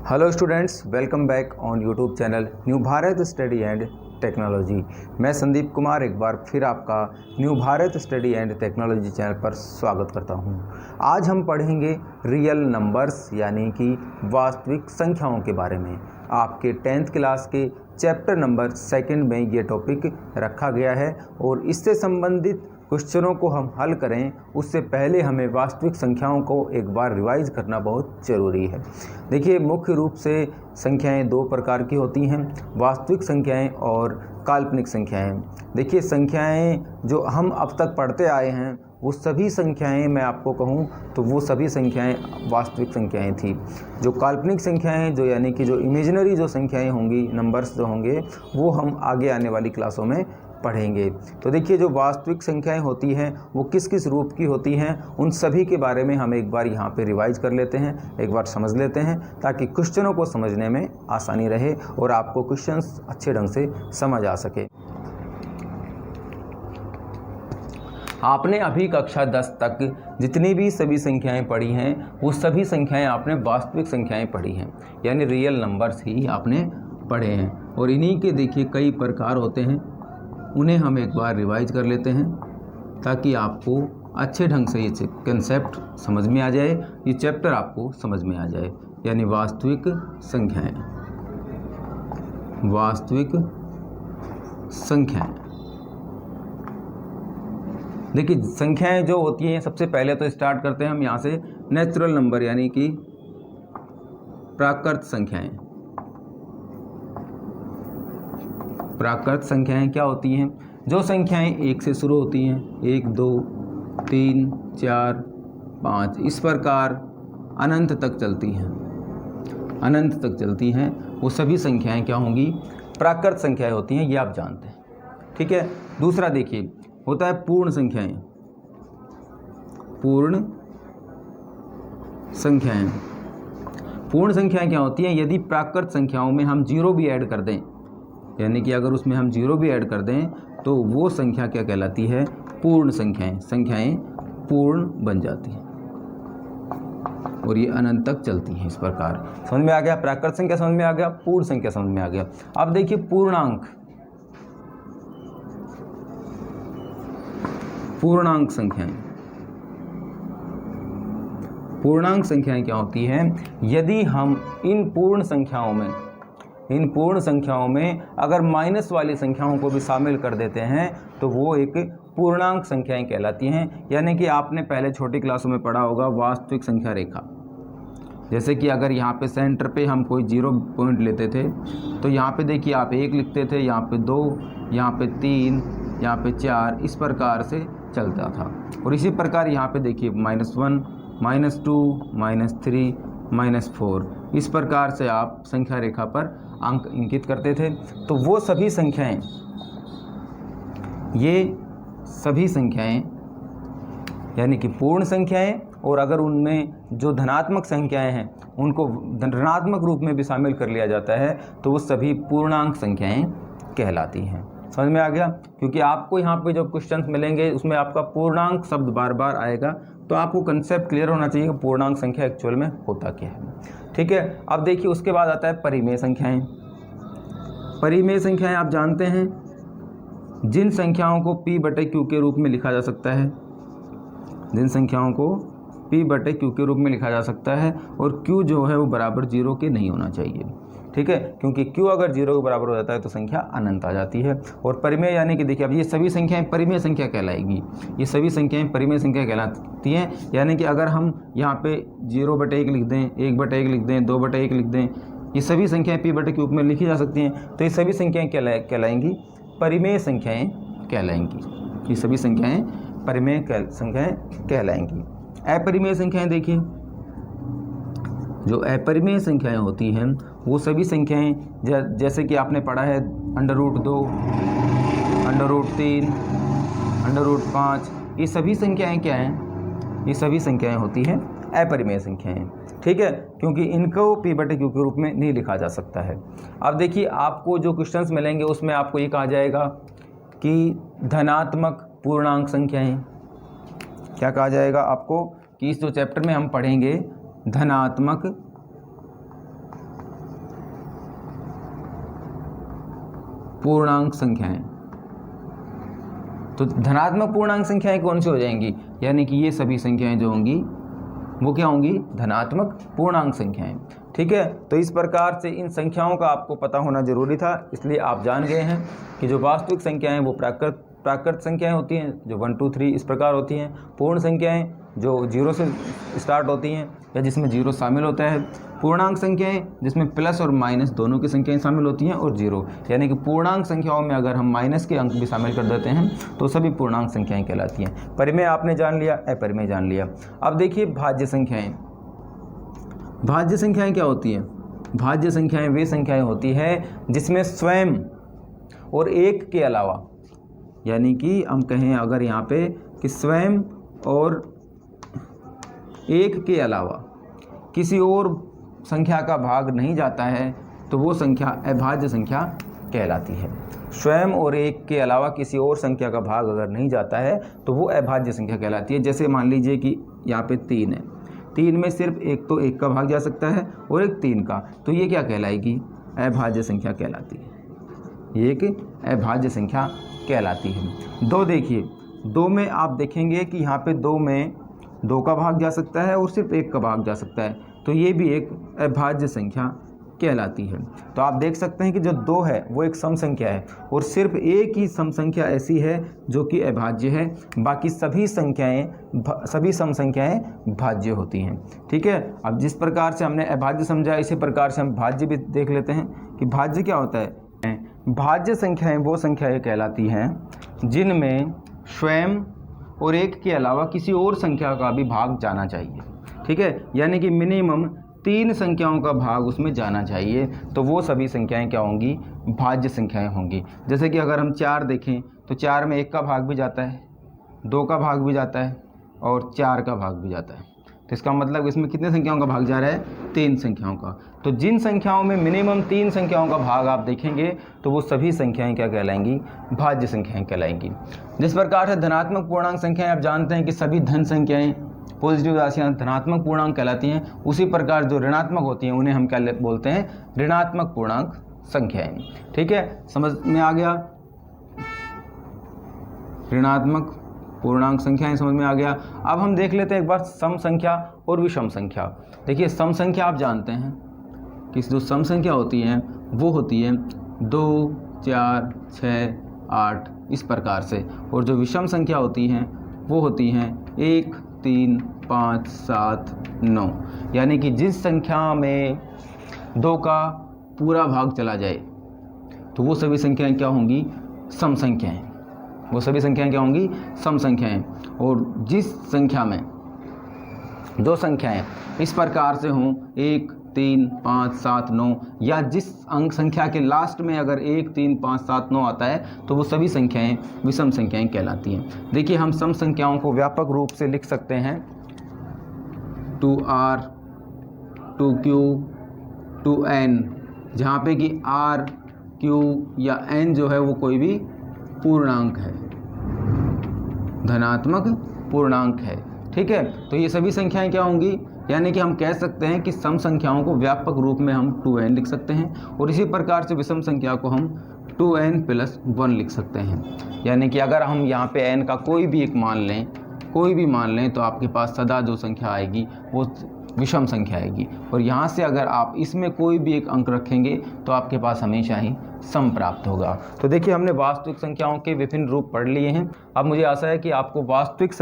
Hello students, welcome back on YouTube channel new Bharat study and technology. मैं संदीप कुमार एक बार फिर आपका new Bharat study and technology channel पर स्वागत करता हूं। आज हम पढ़ेंगे रियल नंबर्स यानी कि वास्तविक संख्याओं के बारे में। आपके 10th क्लास के चैप्टर नंबर 2 में ये टॉपिक रखा गया है और इससे संबंधित क्वेश्चनों को हम हल करें उससे पहले हमें वास्तविक संख्याओं को एक बार रिवाइज करना बहुत ज़रूरी है। देखिए, मुख्य रूप से संख्याएं दो प्रकार की होती हैं, वास्तविक संख्याएं और काल्पनिक संख्याएं। देखिए, संख्याएं जो हम अब तक पढ़ते आए हैं वो सभी संख्याएं, मैं आपको कहूं तो वो सभी संख्याएं वास्तविक संख्याएं थी। जो काल्पनिक संख्याएं जो यानी कि जो इमेजिनरी जो संख्याएं होंगी, नंबर्स जो होंगे, वो हम आगे आने वाली क्लासों में पढ़ेंगे। तो देखिए, जो वास्तविक संख्याएं होती हैं वो किस किस रूप की होती हैं, उन सभी के बारे में हम एक बार यहाँ पे रिवाइज कर लेते हैं, एक बार समझ लेते हैं, ताकि क्वेश्चनों को समझने में आसानी रहे और आपको क्वेश्चंस अच्छे ढंग से समझ आ सके। आपने अभी कक्षा 10 तक जितनी भी सभी संख्याएं पढ़ी हैं वो सभी संख्याएं आपने वास्तविक संख्याएं पढ़ी हैं, यानी रियल नंबर्स ही आपने पढ़े हैं। और इन्हीं के देखिए कई प्रकार होते हैं, उन्हें हम एक बार रिवाइज कर लेते हैं ताकि आपको अच्छे ढंग से ये कंसेप्ट समझ में आ जाए, ये चैप्टर आपको समझ में आ जाए। यानी वास्तविक संख्याएं, वास्तविक संख्याएं। देखिए, संख्याएं जो होती हैं, सबसे पहले तो स्टार्ट करते हैं हम यहाँ से नेचुरल नंबर यानी कि प्राकृत संख्याएं। प्राकृत संख्याएं क्या होती हैं? जो संख्याएं 1 से शुरू होती हैं, 1, 2, 3, 4, 5, इस प्रकार अनंत तक चलती हैं, अनंत तक चलती हैं, वो सभी संख्याएं क्या होंगी? प्राकृत संख्याएं होती हैं, ये आप जानते हैं। ठीक है। दूसरा देखिए, होता है पूर्ण संख्याएं। पूर्ण संख्याएं, पूर्ण संख्याएं क्या होती हैं? यदि प्राकृत संख्याओं में हम जीरो भी ऐड कर दें, यानी कि अगर उसमें हम जीरो भी ऐड कर दें तो वो संख्या क्या कहलाती है? पूर्ण संख्याएं। संख्याएं पूर्ण बन जाती हैं और ये अनंत तक चलती हैं। इस प्रकार समझ में आ गया? प्राकृत संख्या समझ में आ गया, पूर्ण संख्या समझ में आ गया। अब देखिए पूर्णांक, पूर्णांक संख्याएं। पूर्णांक संख्याएं क्या होती हैं? यदि हम इन पूर्ण संख्याओं में अगर माइनस वाली संख्याओं को भी शामिल कर देते हैं तो वो एक पूर्णांक संख्याएं कहलाती हैं। यानी कि आपने पहले छोटी क्लासों में पढ़ा होगा वास्तविक संख्या रेखा। जैसे कि अगर यहाँ पे सेंटर पे हम कोई 0 पॉइंट लेते थे तो यहाँ पे देखिए आप 1 लिखते थे, यहाँ पे 2, यहाँ पे 3, यहाँ पे 4, इस प्रकार से चलता था। और इसी प्रकार यहाँ पे देखिए -1, -2, -3, -4, इस प्रकार से आप संख्या रेखा पर अंक इंकित करते थे। तो वो सभी संख्याएं, ये सभी संख्याएं यानी कि पूर्ण संख्याएं, और अगर उनमें जो धनात्मक संख्याएं हैं उनको ऋणात्मक रूप में भी शामिल कर लिया जाता है तो वो सभी पूर्णांक संख्याएं कहलाती हैं। समझ में आ गया? क्योंकि आपको यहाँ पे जो क्वेश्चंस मिलेंगे उसमें आपका पूर्णांक शब्द बार बार आएगा, तो आपको कंसेप्ट क्लियर होना चाहिए कि पूर्णांक संख्या एक्चुअल में होता क्या है। ठीक है। अब देखिए, उसके बाद आता है परिमेय संख्याएं। परिमेय संख्याएं आप जानते हैं, जिन संख्याओं को p/q के रूप में लिखा जा सकता है, जिन संख्याओं को p/q के रूप में लिखा जा सकता है, और q जो है वो बराबर 0 के नहीं होना चाहिए। ठीक है, क्योंकि q अगर 0 के बराबर हो जाता है तो संख्या अनंत आ जाती है। और परिमेय यानी कि देखिए अब ये सभी संख्याएं परिमेय संख्या कहलाएगी, ये सभी संख्याएं परिमेय संख्या कहलाती हैं। यानी कि अगर हम यहाँ पे 0/1 लिख दें, 1/1 लिख दें, 2/1 लिख दें, ये सभी संख्याएं p/q में लिखी जा सकती हैं, तो ये सभी संख्याएं कहलाएंगी परिमेय संख्याएं कहलाएंगी। ये सभी संख्याएं परिमेय संख्याएं कहलाएंगी। अपरिमेय संख्याएं देखिए, जो अपरिमेय संख्याएं होती हैं वो सभी संख्याएं जैसे कि आपने पढ़ा है √2, √3, √5, ये सभी संख्याएं क्या हैं? ये सभी संख्याएं होती हैं अपरिमेय संख्याएं। ठीक है, क्योंकि इनको p/q के रूप में नहीं लिखा जा सकता है। अब देखिए, आपको जो क्वेश्चंस मिलेंगे उसमें आपको ये कहा जाएगा कि धनात्मक पूर्णांक संख्याएं, क्या कहा जाएगा आपको कि इस जो चैप्टर में हम पढ़ेंगे धनात्मक पूर्णांक संख्याएं। तो धनात्मक पूर्णांक संख्याएं कौन सी हो जाएंगी, यानी कि ये सभी संख्याएं जो होंगी वो क्या होंगी, धनात्मक पूर्णांक संख्याएं। ठीक है, तो इस प्रकार से इन संख्याओं का आपको पता होना जरूरी था, इसलिए आप जान गए हैं कि जो वास्तविक संख्याएं वो प्राकृत संख्याएं होती हैं, जो 1 2 3 इस प्रकार होती हैं। पूर्ण संख्याएं जो 0 से स्टार्ट होती हैं या जिसमें 0 शामिल होता है। पूर्णांक संख्याएं जिसमें प्लस और माइनस दोनों की संख्याएं शामिल होती हैं, और 0 यानी कि पूर्णांक संख्याओं में अगर हम माइनस के अंक भी शामिल कर देते हैं तो सभी पूर्णांक संख्याएं कहलाती हैं। परिमेय आपने जान लिया, अपरिमेय जान लिया। अब देखिए भाज्य संख्याएं। भाज्य संख्याएं क्या होती हैं? भाज्य संख्याएं वे संख्याएं होती हैं जिसमें स्वयं और एक के अलावा, यानी कि हम कहें अगर यहाँ पे कि स्वयं और एक के अलावा किसी और संख्या का भाग नहीं जाता है तो वो संख्या अभाज्य संख्या कहलाती है। स्वयं और एक के अलावा किसी और संख्या का भाग अगर नहीं जाता है तो वो अभाज्य संख्या कहलाती है। जैसे मान लीजिए कि यहाँ पे 3 है, 3 में सिर्फ एक तो 1 का भाग जा सकता है और एक 3 का, तो ये क्या कहलाएगी, अभाज्य संख्या कहलाती है। ये एक अभाज्य संख्या कहलाती है। 2 देखिए, 2 में आप देखेंगे कि यहाँ पे 2 में 2 का भाग जा सकता है और सिर्फ 1 का भाग जा सकता है, तो ये भी एक अभाज्य संख्या कहलाती है। तो आप देख सकते हैं कि जो 2 है वो एक सम संख्या है और सिर्फ एक ही सम संख्या ऐसी है जो कि अभाज्य है, बाकी सभी सम संख्याएं भाज्य होती हैं। ठीक है, अब जिस प्रकार से हमने अभाज्य समझा इसी प्रकार से हम भाज्य भी देख लेते हैं कि भाज्य क्या होता है। भाज्य संख्याएं वो संख्याएं कहलाती हैं जिनमें स्वयं और एक के अलावा किसी और संख्या का भी भाग जाना चाहिए। ठीक है, यानी कि मिनिमम 3 संख्याओं का भाग उसमें जाना चाहिए, तो वो सभी संख्याएं क्या होंगी, भाज्य संख्याएं होंगी। जैसे कि अगर हम 4 देखें तो 4 में 1 का भाग भी जाता है, 2 का भाग भी जाता है और 4 का भाग भी जाता है। तो इसका मतलब इसमें कितने संख्याओं का भाग जा रहा है, 3 संख्याओं का। तो जिन संख्याओं में मिनिमम 3 संख्याओं का भाग आप देखेंगे तो वो सभी संख्याएं क्या कहलाएंगी, भाज्य संख्याएं कहलाएंगी। जिस प्रकार से धनात्मक पूर्णांक संख्याएं आप जानते हैं कि सभी धन संख्याएं, पॉजिटिव राशियां धनात्मक पूर्णांक कहलाती हैं, उसी प्रकार जो ऋणात्मक होती हैं उन्हें हम क्या बोलते हैं, ऋणात्मक पूर्णांक संख्याएं। ठीक है, समझ में आ गया, ऋणात्मक पूर्णांक संख्याएं समझ में आ गया। अब हम देख लेते हैं एक बार सम संख्या और विषम संख्या। देखिए सम संख्या आप जानते हैं कि जो सम संख्या होती हैं वो होती है 2 4 6 8 इस प्रकार से, और जो विषम संख्या होती हैं वो होती हैं 1 3 5 7 9, यानी कि जिस संख्या में 2 का पूरा भाग चला जाए तो वो सभी संख्याएं क्या होंगी, सम संख्याएं। वो सभी संख्याएं क्या होंगी, सम संख्याएं। और जिस संख्या में 2 संख्याएं इस प्रकार से हों 1 3 5 7 9, या जिस अंक संख्या के लास्ट में अगर 1 3 5 7 9 आता है तो वो सभी संख्याएं विषम संख्याएं कहलाती हैं। देखिए हम सम संख्याओं को व्यापक रूप से लिख सकते हैं 2r 2q 2n, जहाँ पे कि r q या n जो है वो कोई भी पूर्णांक है, धनात्मक पूर्णांक है। ठीक है, तो ये सभी संख्याएं क्या होंगी, यानी कि हम कह सकते हैं कि सम संख्याओं को व्यापक रूप में हम 2n लिख सकते हैं, और इसी प्रकार से विषम संख्या को हम 2n+1 लिख सकते हैं। यानी कि अगर हम यहाँ पे n का कोई भी मान लें तो आपके पास सदा जो संख्या आएगी वो विषम संख्या आएगी, और यहाँ से अगर आप इसमें कोई भी एक अंक रखेंगे तो आपके पास हमेशा ही सम प्राप्त होगा। तो देखिए हमने वास्तविक संख्याओं के विभिन्न रूप पढ़ लिए हैं। अब मुझे आशा है कि आपको वास्तविक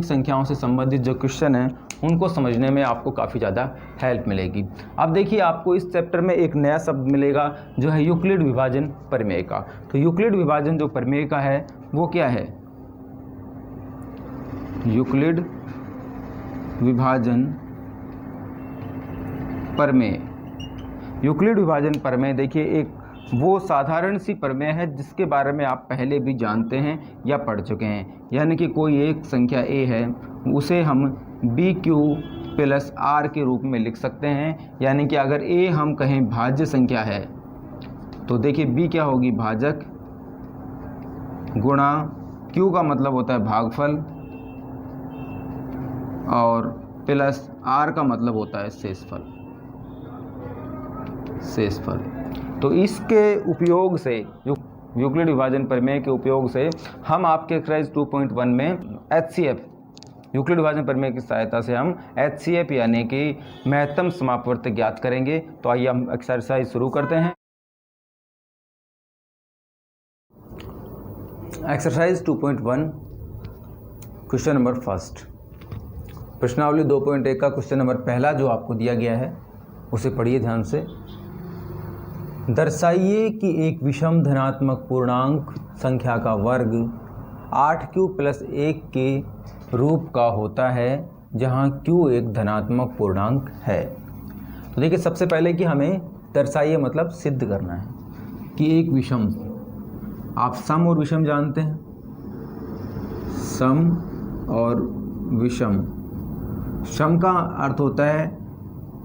संख्याओं से संबंधित जो क्वेश्चन हैं उनको समझने में आपको काफ़ी ज़्यादा हेल्प मिलेगी। अब देखिए आपको इस चैप्टर में एक नया शब्द मिलेगा जो है यूक्लिड विभाजन प्रमेय का। तो यूक्लिड विभाजन जो प्रमेय का है वो क्या है, यूक्लिड विभाजन प्रमेय। यूक्लिड विभाजन प्रमेय देखिए एक वो साधारण सी प्रमेय है जिसके बारे में आप पहले भी जानते हैं या पढ़ चुके हैं। यानी कि कोई एक संख्या a है उसे हम bq+r के रूप में लिख सकते हैं। यानी कि अगर a हम कहें भाज्य संख्या है तो देखिए b क्या होगी, भाजक, गुणा q का मतलब होता है भागफल, और प्लस r का मतलब होता है शेषफल। तो इसके उपयोग से, यूक्लिड विभाजन प्रमेय के उपयोग से हम आपके एक्सरसाइज 2.1 में HCF, यूक्लिड विभाजन प्रमेय की सहायता से हम HCF यानी कि महत्तम समापवर्त ज्ञात करेंगे। तो आइए हम एक्सरसाइज शुरू करते हैं। एक्सरसाइज 2.1 क्वेश्चन नंबर फर्स्ट, प्रश्नावली 2.1 का क्वेश्चन नंबर पहला जो आपको दिया गया है उसे पढ़िए ध्यान से। दर्शाइए कि एक विषम धनात्मक पूर्णांक संख्या का वर्ग 8q + 1 के रूप का होता है जहां q एक धनात्मक पूर्णांक है। तो देखिए सबसे पहले कि हमें दर्शाइए मतलब सिद्ध करना है कि एक विषम, आप सम और विषम जानते हैं, सम और विषम। सम का अर्थ होता है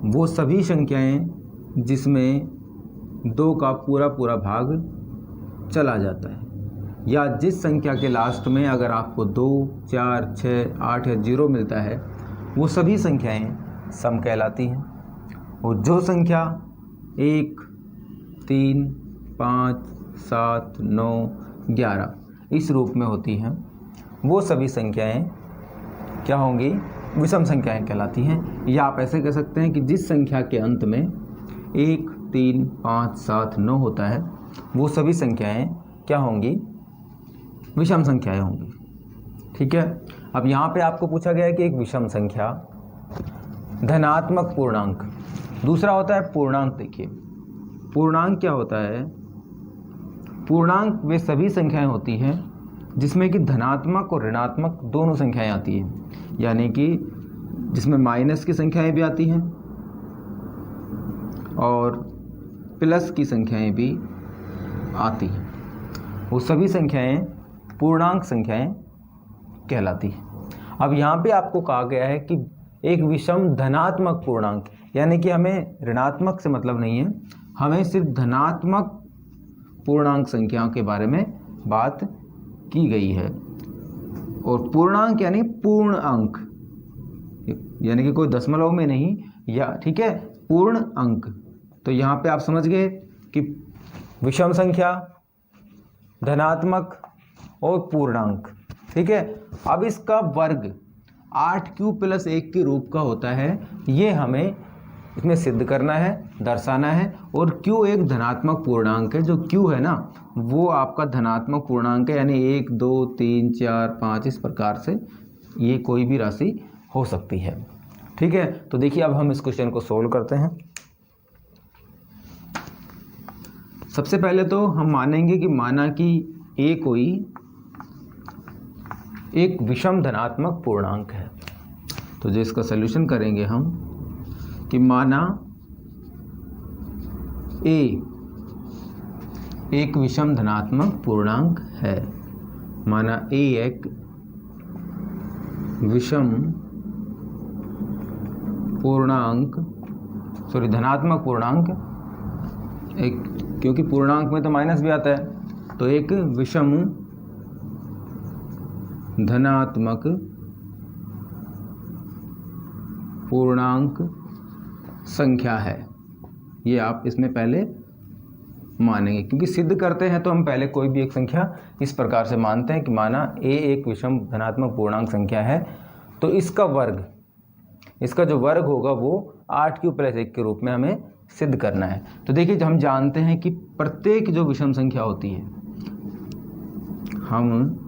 वो सभी संख्याएं जिसमें 2 का पूरा भाग चला जाता है, या जिस संख्या के लास्ट में अगर आपको 2, 4, 6, 8 या 0 मिलता है वो सभी संख्याएं सम कहलाती हैं। और जो संख्या 1, 3, 5, 7, 9, 11 इस रूप में होती हैं वो सभी संख्याएं क्या होंगी, विषम संख्याएं कहलाती हैं। या आप ऐसे कह सकते हैं कि जिस संख्या के अंत में 1, 3, 5, 7, 9 होता है वो सभी संख्याएं क्या होंगी, विषम संख्याएं होंगी। ठीक है। अब यहाँ पे आपको पूछा गया है कि एक विषम संख्या धनात्मक पूर्णांक, दूसरा होता है पूर्णांक। देखिए पूर्णांक क्या होता है, पूर्णांक वे सभी संख्याएं होती हैं जिसमें कि धनात्मक और ऋणात्मक दोनों संख्याएं आती हैं, यानी कि जिसमें माइनस की संख्याएं भी आती हैं और प्लस की संख्याएं भी आती हैं। वो सभी संख्याएं पूर्णांक संख्याएं कहलाती हैं। अब यहाँ पे आपको कहा गया है कि एक विषम धनात्मक पूर्णांक, यानी कि हमें ऋणात्मक से मतलब नहीं है, हमें सिर्फ धनात्मक पूर्णांक संख्याओं के बारे में बात की गई है। और पूर्णांक यानी पूर्ण अंक, यानी कि कोई दशमलव में नहीं, या ठीक है, पूर्ण अंक। तो यहाँ पे आप समझ गए कि विषम संख्या, धनात्मक और पूर्णांक। ठीक है। अब इसका वर्ग 8q + 1 के रूप का होता है, ये हमें इसमें सिद्ध करना है, दर्शाना है। और q एक धनात्मक पूर्णांक है, जो q है ना वो आपका धनात्मक पूर्णांक है, यानी 1, 2, 3, 4, 5 इस प्रकार से ये कोई भी राशि हो सकती है। ठीक है। तो देखिए अब हम इस क्वेश्चन को सोल्व करते हैं। सबसे पहले तो हम मानेंगे कि माना कि a कोई एक विषम धनात्मक पूर्णांक है। तो जो इसका सलूशन करेंगे हम कि माना a एक विषम धनात्मक पूर्णांक है, माना a एक विषम पूर्णांक, धनात्मक पूर्णांक, एक, क्योंकि पूर्णांक में तो माइनस भी आता है, तो एक विषम धनात्मक पूर्णांक संख्या है। ये आप इसमें पहले मानेंगे, क्योंकि सिद्ध करते हैं तो हम पहले कोई भी एक संख्या इस प्रकार से मानते हैं कि माना a एक विषम धनात्मक पूर्णांक संख्या है, तो इसका वर्ग, इसका जो वर्ग होगा वो 8q + 1 के रूप में हमें सिद्ध करना है। तो देखिए हम जानते हैं कि प्रत्येक जो विषम संख्या होती है, हम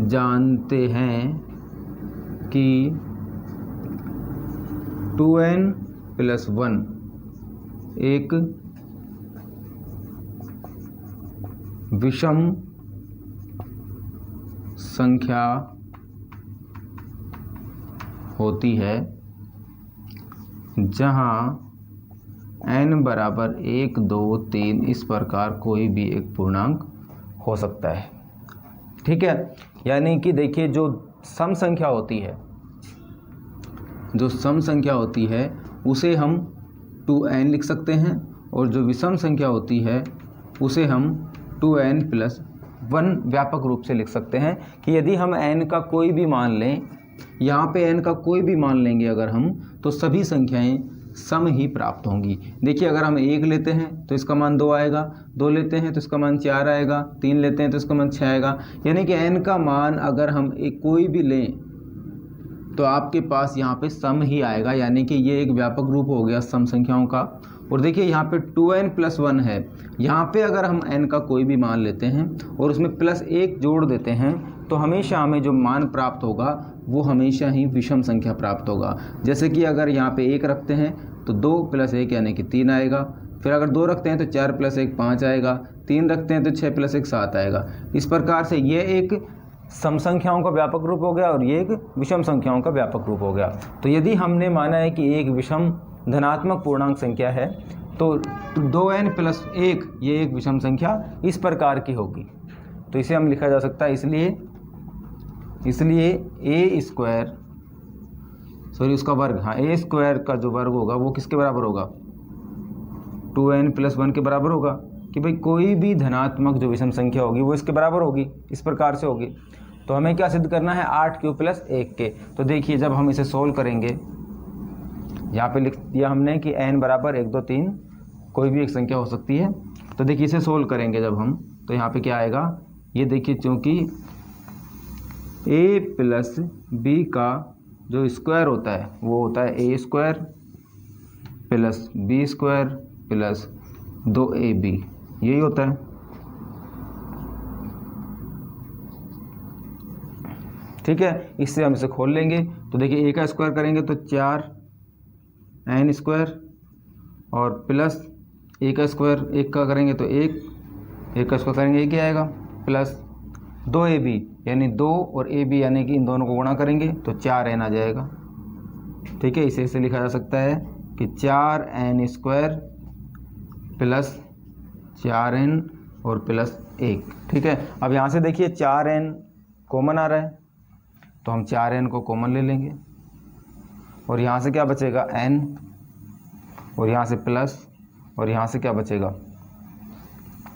जानते हैं कि 2n + 1 एक विषम संख्या होती है जहां n बराबर 1, 2, 3 इस प्रकार कोई भी एक पूर्णांक हो सकता है। ठीक है। यानी कि देखिए जो सम संख्या होती है, जो सम संख्या होती है उसे हम 2n लिख सकते हैं, और जो विषम संख्या होती है उसे हम 2n + 1 व्यापक रूप से लिख सकते हैं। कि यदि हम n का कोई भी मान लें, यहाँ पे n का कोई भी मान लेंगे अगर हम, तो सभी संख्याएं सम ही प्राप्त होंगी। देखिए अगर हम 1 लेते हैं तो इसका मान 2 आएगा, 2 लेते हैं तो इसका मान 4 आएगा, 3 लेते हैं तो इसका मान 6 आएगा। यानी कि n का मान अगर हम एक कोई भी लें तो आपके पास यहाँ पे सम ही आएगा, यानी कि ये एक व्यापक रूप हो गया सम संख्याओं का। और देखिए यहाँ पे 2n+1 है, यहाँ पे अगर हम n का कोई भी मान लेते हैं और उसमें +1 जोड़ देते हैं तो हमेशा हमें जो मान प्राप्त होगा वो हमेशा ही विषम संख्या प्राप्त होगा। जैसे कि अगर यहाँ पे 1 रखते हैं तो 2 + 1 यानी कि 3 आएगा, फिर अगर 2 रखते हैं तो 4 + 1 5 आएगा, 3 रखते हैं तो 6 + 1 7 आएगा। इस प्रकार से ये एक सम संख्याओं का व्यापक रूप हो गया और ये एक विषम संख्याओं का व्यापक रूप हो गया। तो यदि हमने माना है कि एक विषम धनात्मक पूर्णांक संख्या है तो 2n+1 ये एक विषम संख्या इस प्रकार की होगी। तो इसे हम लिखा जा सकता है, इसलिए उसका वर्ग, हाँ a² का जो वर्ग होगा वो किसके बराबर होगा, 2n+1 के बराबर होगा। कि भाई कोई भी धनात्मक जो विषम संख्या होगी वो इसके बराबर होगी, इस प्रकार से होगी। तो हमें क्या सिद्ध करना है, 8q + 1 के। तो देखिए जब हम इसे सोल्व करेंगे, यहाँ पे लिख दिया हमने कि n बराबर 1 2 3 कोई भी एक संख्या हो सकती है। तो देखिए इसे सोल्व करेंगे जब हम, तो यहाँ पे क्या आएगा, ये देखिए चूँकि a + b का जो स्क्वायर होता है वो होता है a² + b² + 2ab, यही होता है। ठीक है, इससे हम इसे खोल लेंगे। तो देखिए a का स्क्वायर करेंगे तो 4n² और प्लस a का स्क्वायर 1 का करेंगे तो 1, 1 का स्क्वायर करेंगे 1 ही आएगा, प्लस 2ab यानी 2 और ab यानी कि इन दोनों को गुणा करेंगे तो 4n आ जाएगा। ठीक है, इसे लिखा जा सकता है कि 4n² + 4n और प्लस 1। ठीक है, अब यहाँ से देखिए 4n कॉमन आ रहा है तो हम 4n को कॉमन ले लेंगे और यहाँ से क्या बचेगा n और यहाँ से प्लस और यहाँ से क्या बचेगा,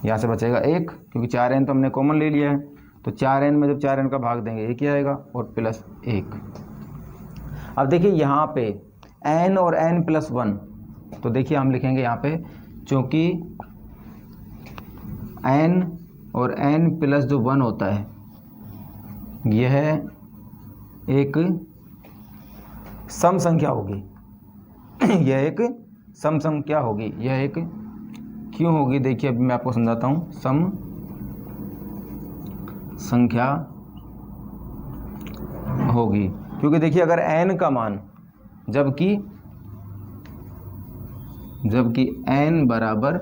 यहाँ से बचेगा 1, क्योंकि 4n तो हमने कॉमन ले लिया है। तो 4n में जब 4n का भाग देंगे 1 ही आएगा और प्लस 1। अब देखिए यहाँ पे n और n+1, तो देखिए हम लिखेंगे यहाँ पे चूँकि n और n+1 होता है यह एक सम संख्या होगी यह एक सम संख्या होगी, यह एक क्यों होगी, देखिए अभी मैं आपको समझाता हूँ। सम संख्या होगी क्योंकि देखिए अगर n का मान जबकि n बराबर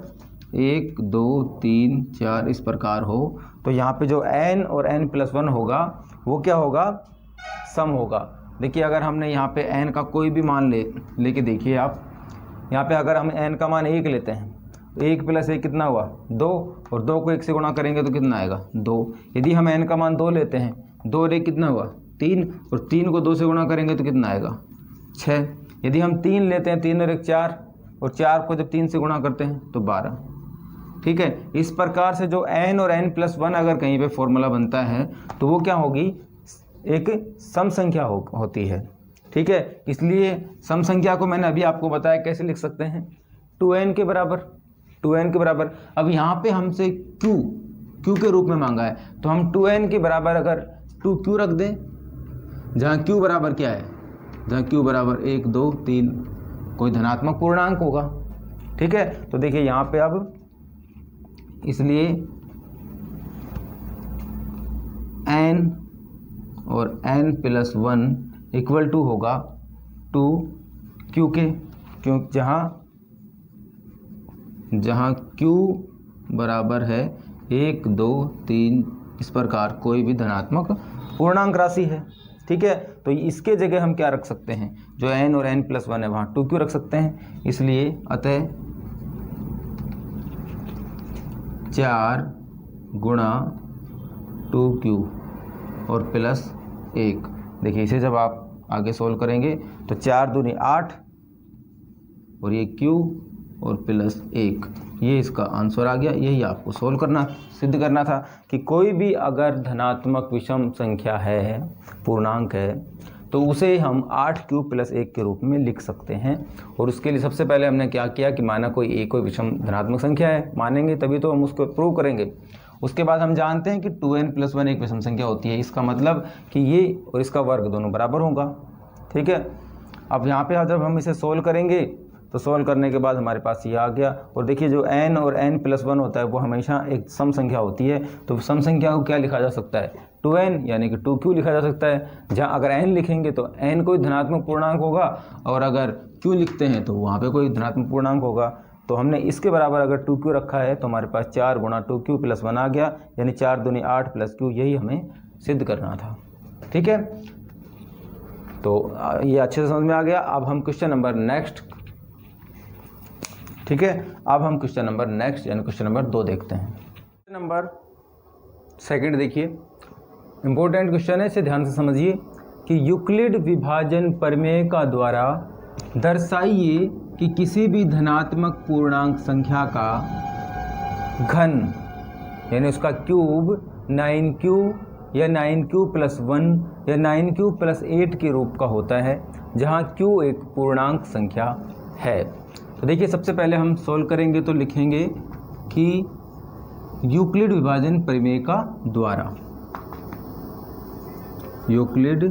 1 2 3 4 इस प्रकार हो तो यहाँ पे जो n और n+1 होगा वो क्या होगा, सम होगा। देखिए अगर हमने यहाँ पे n का कोई भी मान लेके देखिए आप, यहाँ पे अगर हम n का मान 1 लेते हैं तो 1 + 1 कितना हुआ 2 और 2 को 1 से गुणा करेंगे तो कितना आएगा 2। यदि हम n का मान 2 लेते हैं 2 और 1 कितना हुआ 3 और 3 को 2 से गुणा करेंगे तो कितना आएगा 6। यदि हम 3 लेते हैं 3 और 1 4 और 4 को जब 3 से गुणा करते हैं तो 12। ठीक है, इस प्रकार से जो n और n+1 अगर कहीं पे फॉर्मूला बनता है तो वो क्या होगी, एक सम संख्या होती है। ठीक है, इसलिए सम संख्या को मैंने अभी आपको बताया कैसे लिख सकते हैं, 2n के बराबर। अब यहाँ पे हमसे q के रूप में मांगा है तो हम 2n के बराबर अगर 2q रख दें, जहाँ q बराबर क्या है, जहाँ q बराबर 1 2 3 कोई धनात्मक पूर्णांक होगा। ठीक है, तो देखिए यहाँ पे अब इसलिए n और n+1 = होगा 2q के, क्यों जहाँ q बराबर है 1 2 3 इस प्रकार कोई भी धनात्मक पूर्णांक राशि है। ठीक है, तो इसके जगह हम क्या रख सकते हैं, जो n और n+1 है वहाँ 2q रख सकते हैं। इसलिए अतः 4 गुणा 2q और प्लस 1। देखिए इसे जब आप आगे सोल्व करेंगे तो 4 दूनी 8 और ये q और प्लस 1, ये इसका आंसर आ गया। यही आपको सोल्व करना, सिद्ध करना था कि कोई भी अगर धनात्मक विषम संख्या है, पूर्णांक है, तो उसे हम 8 क्यूब प्लस 1 के रूप में लिख सकते हैं। और उसके लिए सबसे पहले हमने क्या किया कि माना कोई कोई विषम धनात्मक संख्या है, मानेंगे तभी तो हम उसको प्रूव करेंगे। उसके बाद हम जानते हैं कि 2n + 1 एक विषम संख्या होती है, इसका मतलब कि ये और इसका वर्ग दोनों बराबर होगा। ठीक है, अब यहाँ पे जब हम इसे सोल्व करेंगे तो सोल्व करने के बाद हमारे पास ये आ गया। और देखिए जो n और n + 1 होता है वो हमेशा एक सम संख्या होती है, तो सम संख्या को क्या लिखा जा सकता है, 2n यानी कि 2q लिखा जा सकता है। जहाँ अगर n लिखेंगे तो n कोई धनात्मक पूर्णांक होगा, और अगर q लिखते हैं तो वहाँ पे कोई धनात्मक पूर्णांक होगा। तो हमने इसके बराबर अगर 2q रखा है तो हमारे पास 4 × 2q + 1 आ गया, यानी 4 दूनी 8 + q, यही हमें सिद्ध करना था। ठीक है, तो ये अच्छे से समझ में आ गया। अब हम क्वेश्चन नंबर नेक्स्ट, ठीक है, अब हम क्वेश्चन नंबर नेक्स्ट यानी क्वेश्चन नंबर 2 देखते हैं। क्वेश्चन नंबर सेकंड देखिए, इंपॉर्टेंट क्वेश्चन है, इसे ध्यान से समझिए कि यूक्लिड विभाजन प्रमेय का द्वारा दर्शाइए कि किसी भी धनात्मक पूर्णांक संख्या का घन यानी उसका क्यूब 9q या 9q + 1 या 9q + 8 के रूप का होता है, जहाँ q एक पूर्णांक संख्या है। तो देखिए सबसे पहले हम सोल्व करेंगे तो लिखेंगे कि यूक्लिड विभाजन प्रमेय का द्वारा, यूक्लिड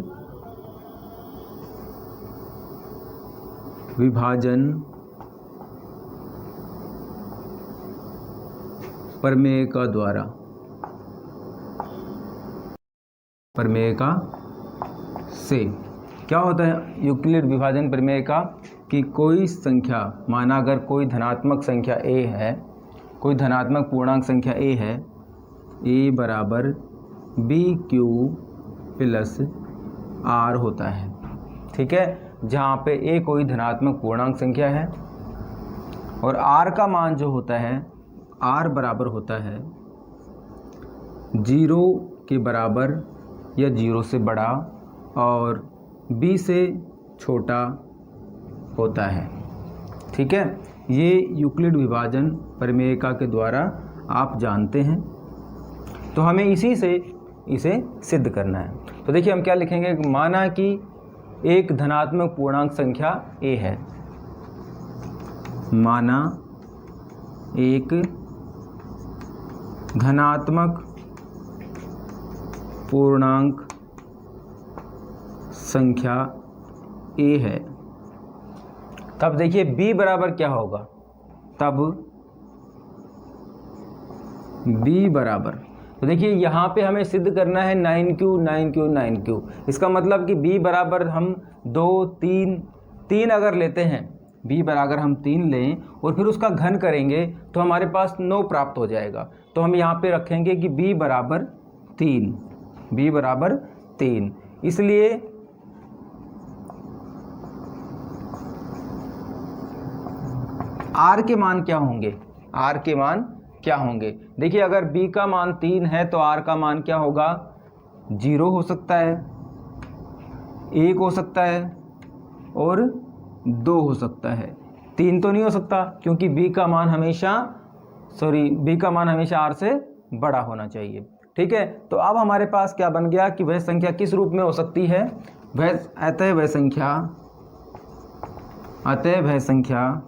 विभाजन प्रमेय का द्वारा, प्रमेय का से क्या होता है यूक्लिड विभाजन प्रमेय का, कि कोई संख्या, माना अगर कोई धनात्मक संख्या a है, कोई धनात्मक पूर्णांक संख्या a है, a बराबर bq + r होता है। ठीक है, जहाँ पे a कोई धनात्मक पूर्णांक संख्या है और r का मान जो होता है, r बराबर होता है 0 के बराबर या 0 से बड़ा और b से छोटा होता है। ठीक है, ये यूक्लिड विभाजन प्रमेयिका के द्वारा आप जानते हैं, तो हमें इसी से इसे सिद्ध करना है। तो देखिए हम क्या लिखेंगे, माना कि एक धनात्मक पूर्णांक संख्या a है, माना एक धनात्मक पूर्णांक संख्या a है, तब देखिए b बराबर क्या होगा, तब b बराबर, तो देखिए यहाँ पे हमें सिद्ध करना है 9q 9q 9q। इसका मतलब कि b बराबर हम 2 3 अगर लेते हैं, b बराबर हम 3 लें और फिर उसका घन करेंगे तो हमारे पास 9 प्राप्त हो जाएगा। तो हम यहाँ पे रखेंगे कि b बराबर 3, b बराबर 3। इसलिए r के मान क्या होंगे, r के मान क्या होंगे, देखिए अगर b का मान 3 है तो r का मान क्या होगा, 0 हो सकता है, 1 हो सकता है और 2 हो सकता है। 3 तो नहीं हो सकता क्योंकि b का मान हमेशा r से बड़ा होना चाहिए। ठीक है, तो अब हमारे पास क्या बन गया कि वह संख्या किस रूप में हो सकती है, अतः वह संख्या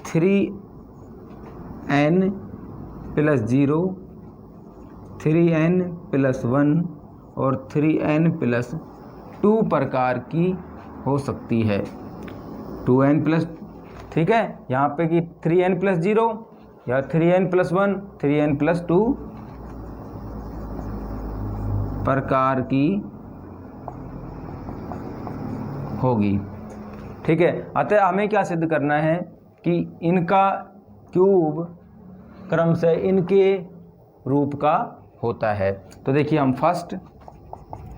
3n + 0, 3n + 1 और 3n + 2 प्रकार की हो सकती है। 2n प्लस, ठीक है, यहाँ पे कि 3n + 0 या 3n + 1, 3n + 2 प्रकार की होगी। ठीक है, अतः हमें क्या सिद्ध करना है कि इनका क्यूब क्रम से इनके रूप का होता है। तो देखिए हम फर्स्ट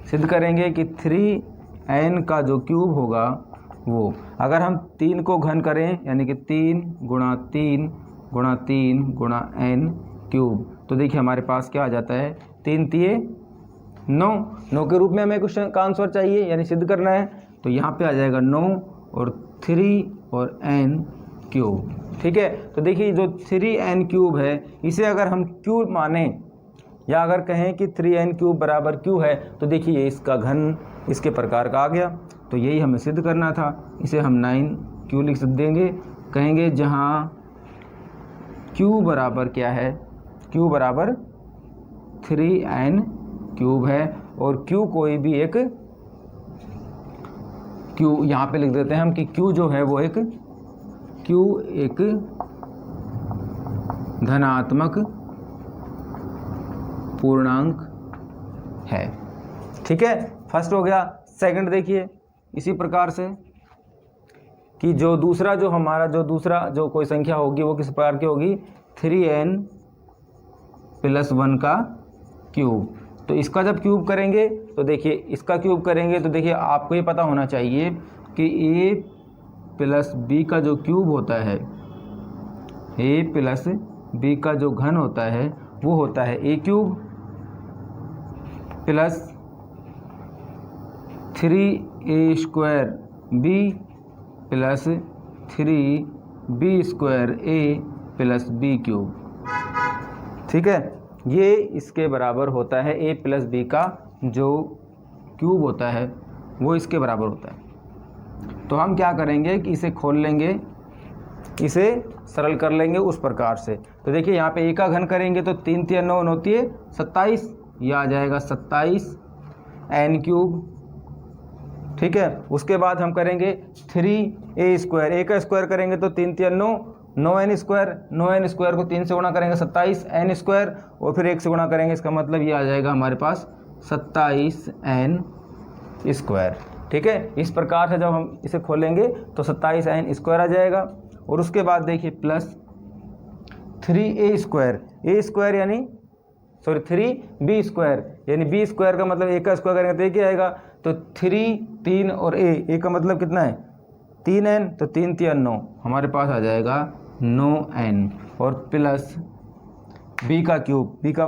सिद्ध करेंगे कि 3n का जो क्यूब होगा वो, अगर हम 3 को घन करें यानी कि 3 × 3 × 3 × n क्यूब, तो देखिए हमारे पास क्या आ जाता है, 3 × 9 के रूप में हमें क्वेश्चन का आंसर चाहिए यानी सिद्ध करना है। तो यहाँ पे आ जाएगा 9 और 3 और n क्यूब। ठीक है, तो देखिए जो 3n क्यूब है इसे अगर हम क्यूब माने या अगर कहें कि 3n³ बराबर q है तो देखिए इसका घन इसके प्रकार का आ गया। तो यही हमें सिद्ध करना था। इसे हम 9q लिख देंगे, कहेंगे जहाँ q बराबर क्या है, q बराबर 3n³ है और q कोई भी एक q यहाँ पे लिख देते हैं हम कि q जो है वो एक धनात्मक पूर्णांक है। ठीक है, फर्स्ट हो गया। सेकंड देखिए इसी प्रकार से कि जो दूसरा जो कोई संख्या होगी वो किस प्रकार की होगी, 3n+1 का क्यूब। तो इसका जब क्यूब करेंगे तो देखिए इसका क्यूब करेंगे तो देखिए आपको ये पता होना चाहिए कि a+b का जो क्यूब होता है, a+b का जो घन होता है वो होता है a³ plus 3a² plus 3b² plus b³। ठीक है, ये इसके बराबर होता है a+b का जो क्यूब होता है वो इसके बराबर होता है। तो हम क्या करेंगे कि इसे खोल लेंगे, इसे सरल कर लेंगे उस प्रकार से। तो देखिए यहाँ पे a का घन करेंगे तो 3 3 9 होती है 27, यह आ जाएगा 27n³। ठीक है, उसके बाद हम करेंगे 3a², a का स्क्वायर करेंगे तो 3 3 9 9n² को 3 से गुणा करेंगे 27n², और फिर 1 से गुणा करेंगे, इसका मतलब ये आ जाएगा हमारे पास 27n²। ठीक है, इस प्रकार से जब हम इसे खोलेंगे तो 27n² आ जाएगा। और उसके बाद देखिए प्लस 3a² यानी 3b² यानी b² का मतलब a का स्क्वायर करेंगे तो ये क्या आएगा, तो 3 3 और a का मतलब कितना है 3n, तो 3 3 9 हमारे पास आ जाएगा 9n, और प्लस b का क्यूब, b का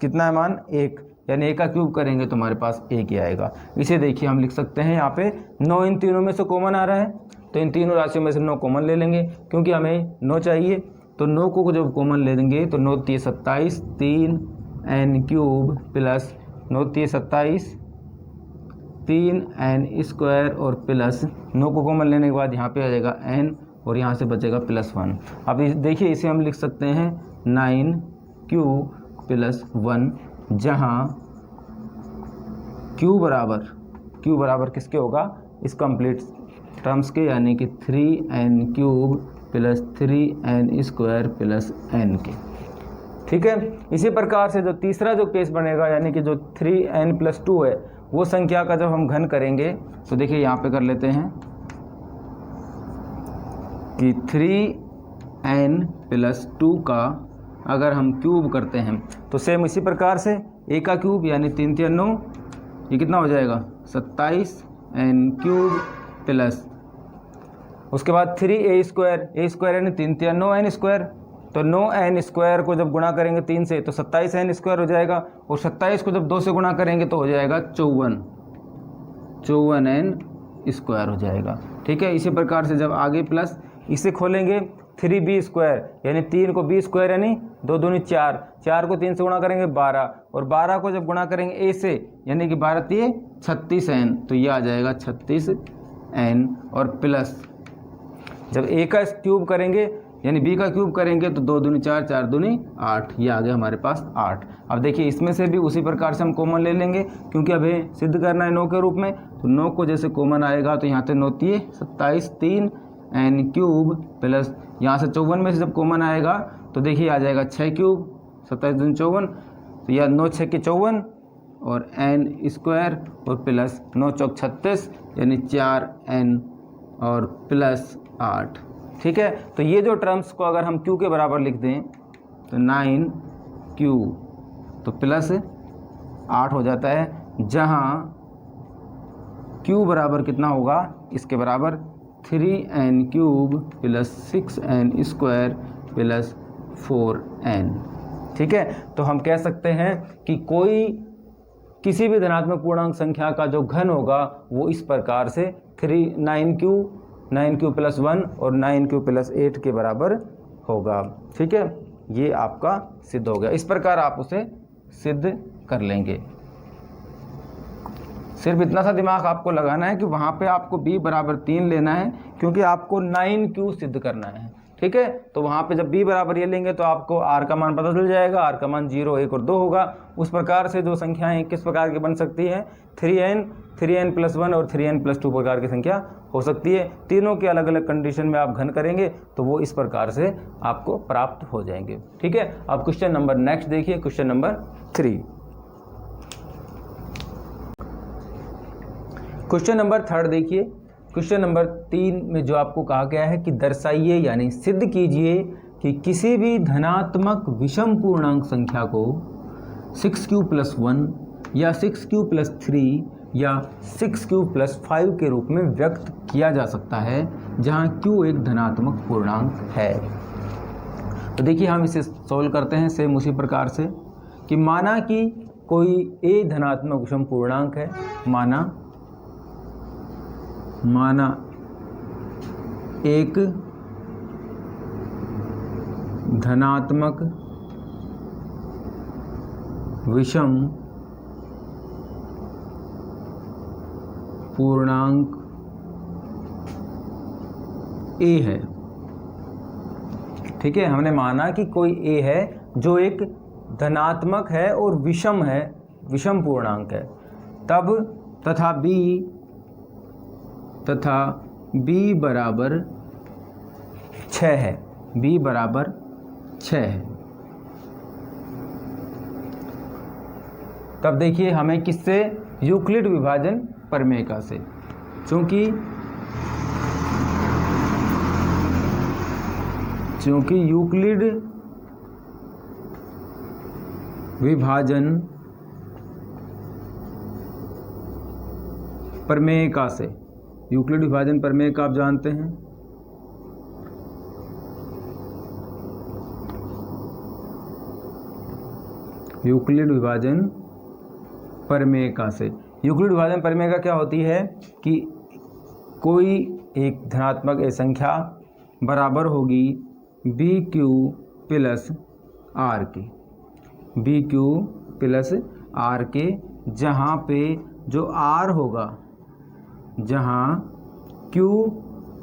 कितना है मान 1, यानी a का क्यूब करेंगे तो हमारे पास 1 ही आएगा। इसे देखिए हम लिख सकते हैं यहाँ पे 9 इन तीनों में से कॉमन आ रहा है तो इन तीनों राशियों में से 9 कॉमन ले लेंगे क्योंकि हमें 9 चाहिए। तो 9 को जब कॉमन ले लेंगे तो 9 3 27, 3n³ प्लस 9 3 27 3n² और प्लस 9 को कॉमन लेने के बाद यहाँ पे आ जाएगा n और यहाँ से बचेगा +1। अब देखिए इसे हम लिख सकते हैं 9q + 1, जहाँ q बराबर किसके होगा, इस कंप्लीट टर्म्स के, यानी कि 3n³ plus 3n² plus n के। ठीक है, इसी प्रकार से जो तीसरा जो केस बनेगा यानी कि जो 3n+2 है वो संख्या का जब हम घन करेंगे तो देखिए यहाँ पे कर लेते हैं कि 3n+2 का अगर हम क्यूब करते हैं तो सेम इसी प्रकार से a का क्यूब यानी 3 3 9, ये कितना हो जाएगा 27n³ प्लस उसके बाद 3a² यानी 3 3 9n², तो 9n² को जब गुणा करेंगे 3 से तो 27n² हो जाएगा, और 27 को जब 2 से गुणा करेंगे तो हो जाएगा 54n² हो जाएगा। ठीक है, इसी प्रकार से जब आगे प्लस इसे खोलेंगे 3b² यानी 3 को b² यानी 2 दूनी 4, 4 को 3 से गुणा करेंगे 12, और 12 को जब गुणा करेंगे a से यानी कि 12 3 36n, तो ये आ जाएगा 36n, और प्लस जब a का क्यूब करेंगे यानी b का क्यूब करेंगे तो 2 दूनी 4, 4 दूनी 8, ये आ गया हमारे पास 8। अब देखिए इसमें से भी उसी प्रकार से हम कॉमन ले लेंगे क्योंकि अभी सिद्ध करना है 9 के रूप में, तो 9 को जैसे कॉमन आएगा तो यहाँ से 9 3 27 3n³ प्लस यहाँ से 54 में से जब कॉमन आएगा तो देखिए आ जाएगा 6 क्यूब 27 दूनी 54, तो यह 9 6 के 54 और n² और प्लस 9 चौक 36 यानी 4n और प्लस 8। ठीक है, तो ये जो टर्म्स को अगर हम q के बराबर लिख दें तो 9q तो प्लस 8 हो जाता है, जहाँ q बराबर कितना होगा, इसके बराबर 3n³ plus 6n² plus 4n। ठीक है, तो हम कह सकते हैं कि किसी भी धनात्मक पूर्णांक संख्या का जो घन होगा वो इस प्रकार से 9q + 1 और 9q + 8 के बराबर होगा। ठीक है, ये आपका सिद्ध हो गया। इस प्रकार आप उसे सिद्ध कर लेंगे। सिर्फ इतना सा दिमाग आपको लगाना है कि वहाँ पे आपको b बराबर 3 लेना है, क्योंकि आपको 9q सिद्ध करना है। ठीक है, तो वहाँ पे जब b बराबर ये लेंगे तो आपको r का मान पता चल जाएगा। r का मान 0, 1 और 2 होगा। उस प्रकार से जो संख्याएं किस प्रकार की बन सकती हैं, 3n + 1 और 3n + 2 प्रकार की संख्या हो सकती है। तीनों के अलग अलग कंडीशन में आप घन करेंगे तो वो इस प्रकार से आपको प्राप्त हो जाएंगे। ठीक है, अब क्वेश्चन नंबर नेक्स्ट देखिए, क्वेश्चन नंबर 3। क्वेश्चन नंबर 3 देखिए। क्वेश्चन नंबर 3 में जो आपको कहा गया है कि दर्शाइए यानी सिद्ध कीजिए कि किसी भी धनात्मक विषम पूर्णांक संख्या को 6q + 1 या 6q + 3 या 6q + 5 के रूप में व्यक्त किया जा सकता है, जहां q एक धनात्मक पूर्णांक है। तो देखिए हम इसे सॉल्व करते हैं सेम उसी प्रकार से कि माना कि कोई a धनात्मक विषम पूर्णांक है, माना एक धनात्मक विषम पूर्णांक a है। ठीक है, हमने माना कि कोई a है जो एक धनात्मक है और विषम है, विषम पूर्णांक है, तब तथा b बराबर 6 है, b बराबर 6 है। तब देखिए हमें किससे, यूक्लिड विभाजन प्रमेय से, चूँकि यूक्लिड विभाजन प्रमेय से, यूक्लिड विभाजन प्रमेय का आप जानते हैं, यूक्लिड विभाजन प्रमेय से, यूक्लिड विभाजन प्रमेय क्या होती है कि कोई एक धनात्मक ए संख्या बराबर होगी BQ + R के, BQ + R के, जहाँ पे जो R होगा, जहाँ Q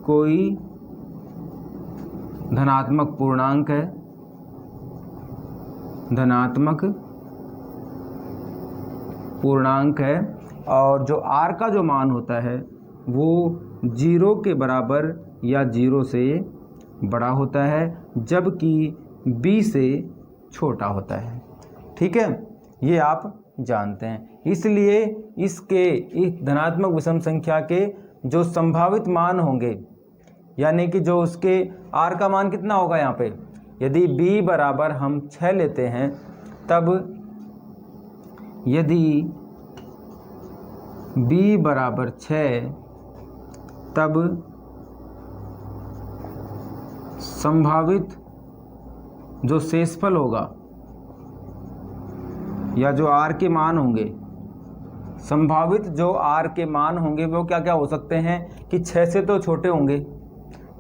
कोई धनात्मक पूर्णांक है, धनात्मक पूर्णांक है, और जो R का जो मान होता है वो 0 के बराबर या 0 से बड़ा होता है, जबकि B से छोटा होता है। ठीक है, ये आप जानते हैं। इसलिए इसके इस धनात्मक विषम संख्या के जो संभावित मान होंगे, यानी कि जो उसके R का मान कितना होगा, यहाँ पे यदि B बराबर हम 6 लेते हैं, तब यदि B बराबर 6, तब संभावित जो शेषफल होगा या जो R के मान होंगे, संभावित जो R के मान होंगे वो क्या क्या हो सकते हैं कि 6 से तो छोटे होंगे,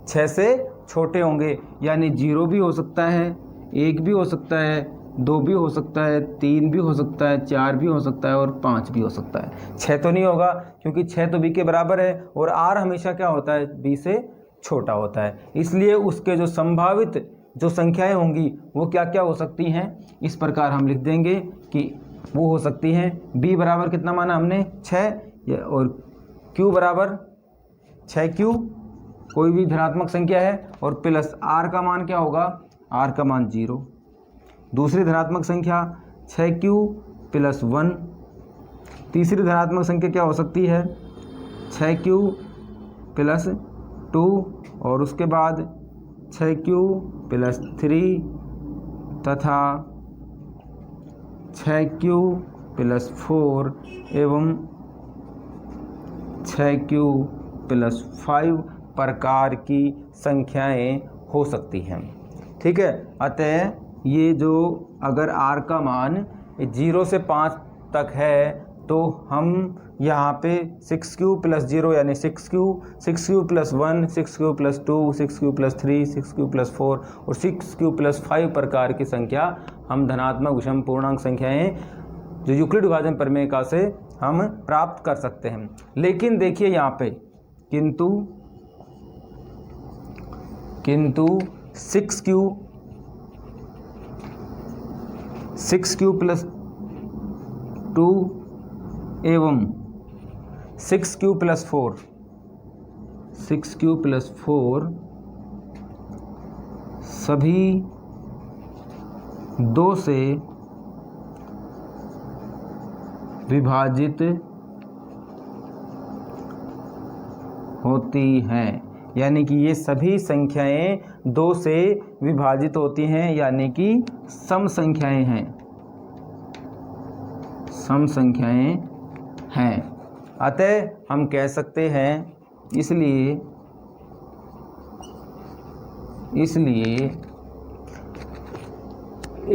6 से छोटे होंगे, यानी 0 भी हो सकता है, 1 भी हो सकता है, 2 भी हो सकता है, 3 भी हो सकता है, 4 भी हो सकता है और 5 भी हो सकता है। 6 तो नहीं होगा, क्योंकि 6 तो B के बराबर है और R हमेशा क्या होता है, B से छोटा होता है। इसलिए उसके जो संभावित जो संख्याएं होंगी वो क्या क्या हो सकती हैं, इस प्रकार हम लिख देंगे कि वो हो सकती हैं B बराबर कितना माना हमने 6, और Q बराबर 6Q कोई भी धनात्मक संख्या है, और प्लस R का मान क्या होगा, R का मान 0। दूसरी धनात्मक संख्या 6Q + 1। तीसरी धनात्मक संख्या क्या हो सकती है, 6Q + 2, और उसके बाद 6Q + 3 तथा 6Q + 4 एवं 6Q + 5 प्रकार की संख्याएं हो सकती हैं। ठीक है, अतः ये जो अगर R का मान 0 से 5 तक है तो हम यहाँ पे 6q + 0 यानी 6q, 6q + 1, 6q + 2, 6q + 3, 6q + 4 और 6q + 5 प्रकार की संख्या हम धनात्मक विषम पूर्णांक संख्याएं जो यूक्लिड विभाजन प्रमेय का से हम प्राप्त कर सकते हैं। लेकिन देखिए यहाँ पे किंतु 6q + 2 एवं 6q + 4 सभी 2 से विभाजित होती हैं, यानी कि ये सभी संख्याएं 2 से विभाजित होती हैं, यानी कि सम संख्याएं हैं, सम संख्याएं हैं। अतः हम कह सकते हैं इसलिए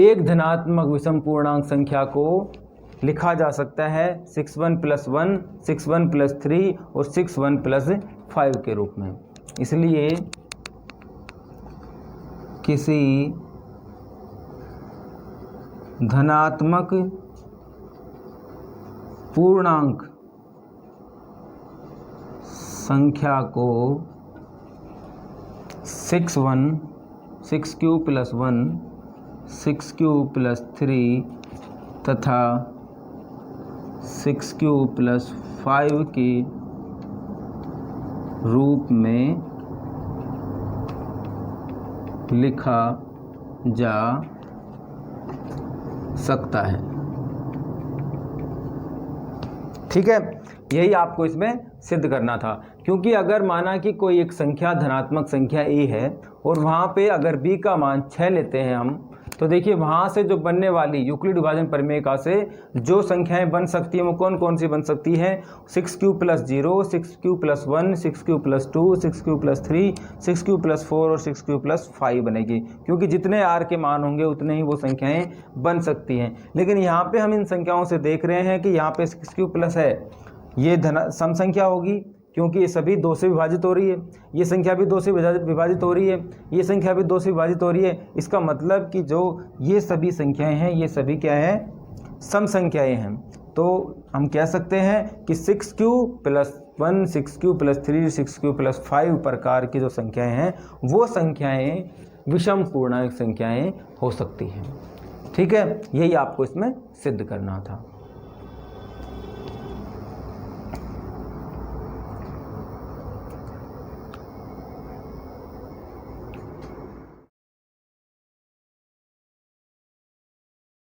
एक धनात्मक विषम पूर्णांक संख्या को लिखा जा सकता है 61 + 1, 61 + 3 और 61 + 5 के रूप में। इसलिए किसी धनात्मक पूर्णांक संख्या को 6q + 1, 6q + 3 तथा 6q + 5 के रूप में लिखा जा सकता है। ठीक है, यही आपको इसमें सिद्ध करना था। क्योंकि अगर माना कि कोई एक संख्या धनात्मक संख्या a है और वहाँ पे अगर b का मान 6 लेते हैं हम, तो देखिए वहाँ से जो बनने वाली यूक्लिड विभाजन प्रमेय का से जो संख्याएं बन सकती हैं वो कौन कौन सी बन सकती हैं? 6q + 0, 6q + 1, 6q + 2, 6q + 3, 6q + 4 और 6q + 5 बनेगी। क्योंकि जितने r के मान होंगे उतने ही वो संख्याएं बन सकती हैं। लेकिन यहाँ पे हम इन संख्याओं से देख रहे हैं कि यहाँ पे 6q+ है, ये सम संख्या होगी क्योंकि ये सभी 2 से विभाजित हो रही है, ये संख्या भी 2 से विभाजित हो रही है, ये संख्या भी 2 से विभाजित हो रही है। इसका मतलब कि जो ये सभी संख्याएं हैं ये सभी क्या है? सम संख्याएं हैं। तो हम कह सकते हैं कि 6q + 1, 6q + 3, 6q + 5 प्रकार की जो संख्याएं हैं वो संख्याएं विषम पूर्णांक संख्याएं हो सकती हैं। ठीक है, यही आपको इसमें सिद्ध करना था।